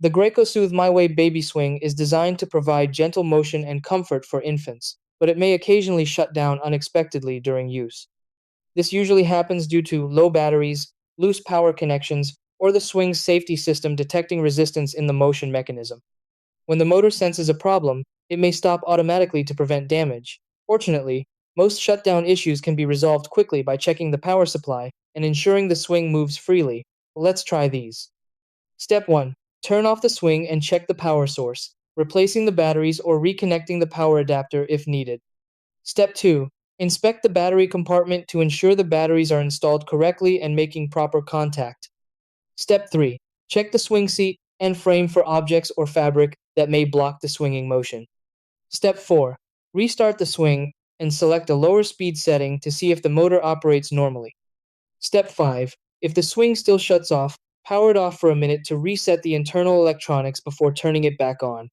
The Graco Soothe My Way baby swing is designed to provide gentle motion and comfort for infants, but it may occasionally shut down unexpectedly during use. This usually happens due to low batteries, loose power connections, or the swing's safety system detecting resistance in the motion mechanism. When the motor senses a problem, it may stop automatically to prevent damage. Fortunately, most shutdown issues can be resolved quickly by checking the power supply and ensuring the swing moves freely. Let's try these. Step 1. Turn off the swing and check the power source, replacing the batteries or reconnecting the power adapter if needed. Step 2. Inspect the battery compartment to ensure the batteries are installed correctly and making proper contact. Step 3. Check the swing seat and frame for objects or fabric that may block the swinging motion. Step 4. Restart the swing and select a lower speed setting to see if the motor operates normally. Step 5. If the swing still shuts off, power it off for a minute to reset the internal electronics before turning it back on.